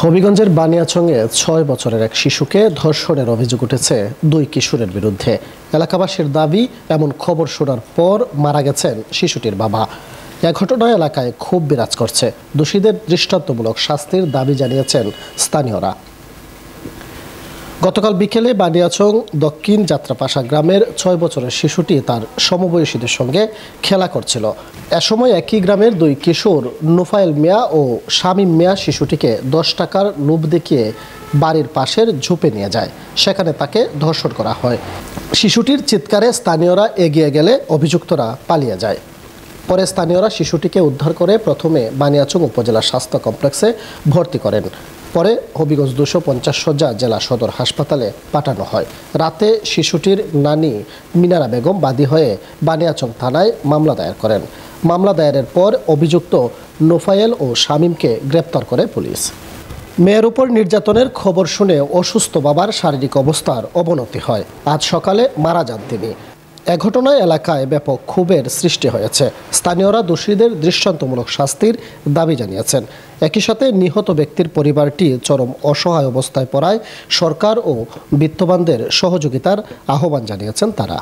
হবিগঞ্জের বানিয়াচংয়ে ৬ বছরের এক শিশুকে ধর্ষণের অভিযোগ উঠেছে ২ কিশোরের বিরুদ্ধে। এলাকাবাসীর দাবি, এমন খবর শোনার পর মারা গেছেন শিশুটির বাবা। এ ঘটনায় এলাকায় ক্ষোভ বিরাজ করছে। দোষীদের দৃষ্টান্তমূলক শাস্তির দাবি জানিয়েছেন স্থানীয়রা। গতকাল বিকেলে বানিয়াচং দক্ষিণ যাত্রাপাশা গ্রামের ৬ বছরের শিশুটি তার সমবয়সীদের সঙ্গে খেলা করছিল। এ সময় একই গ্রামের ২ কিশোর নুফাইল মিয়া ও শামীম মিয়া শিশুটিকে ১০ টাকার লোভ দেখিয়ে বাড়ির পাশের ঝোপে নিয়ে যায়। সেখানে তাকে ধর্ষণ করা হয়। শিশুটির চিৎকারে স্থানীয়রা এগিয়ে গেলে অভিযুক্তরা পালিয়ে যায়। পরে স্থানীয়রা শিশুটিকে উদ্ধার করে প্রথমে বানিয়াচং উপজেলা স্বাস্থ্য কমপ্লেক্সে ভর্তি করেন। পরে হবিগঞ্জ ২৫০ শয্যা জেলা সদর হাসপাতালে পাঠানো হয়। রাতে শিশুটির নানি মিনারা বেগম বাদী হয়ে বানিয়াচং থানায় মামলা দায়ের করেন। মামলা দায়েরের পর অভিযুক্ত নোফায়েল ও শামীমকে গ্রেপ্তার করে পুলিশ। মেয়ের উপর নির্যাতনের খবর শুনে অসুস্থ বাবার শারীরিক অবস্থার অবনতি হয়। আজ সকালে মারা যান তিনি। এ ঘটনায় এলাকায় ব্যাপক ক্ষোভের সৃষ্টি হয়েছে। স্থানীয়রা দোষীদের দৃষ্টান্তমূলক শাস্তির দাবি জানিয়েছেন। একই সাথে নিহত ব্যক্তির পরিবারটি চরম অসহায় অবস্থায় পড়ায় সরকার ও বিত্তবানদের সহযোগিতার আহ্বান জানিয়েছেন তারা।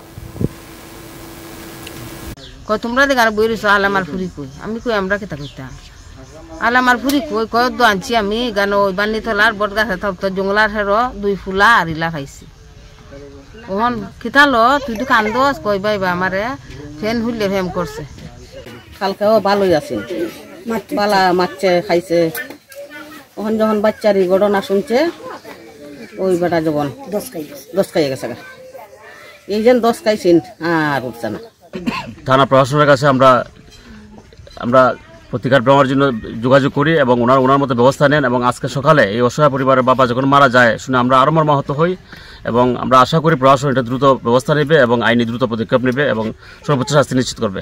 তোমরা দেখার বই রয়েছ আলামার ফুরি কই, আমি কই আমরা কেতা কইতাম আলামার ফুরি কই কয় দো আনছি আমি গান ওই বান্নি তলার বট গাছে থাকতো জঙ্গলার হেরো 2 ফুলা আর ইলা খাইছি। ওহন খিতালো তুই তো কান্দস কই বাইবা আমারে ফেন হুললে ফেম করছে। কালকেও ভালোই আছে, বালা মারছে খাইছে। ওখান যখন বাচ্চারি ঘটনা শুনছে ওই বেটা যখন দশ খাইয়ে গেছে, এই যেন 10 খাইছেন আর উঠছে না। থানা প্রশাসনের কাছে আমরা প্রতিকার পাওয়ার জন্য যোগাযোগ করি এবং ওনার মতো ব্যবস্থা নেন। এবং আজকে সকালে এই অসহায় পরিবারের বাবা যখন মারা যায় শুনে আমরা আরও মর্মাহত হই এবং আমরা আশা করি প্রশাসন এটা দ্রুত ব্যবস্থা নেবে এবং আইনি দ্রুত পদক্ষেপ নেবে এবং সর্বোচ্চ শাস্তি নিশ্চিত করবে।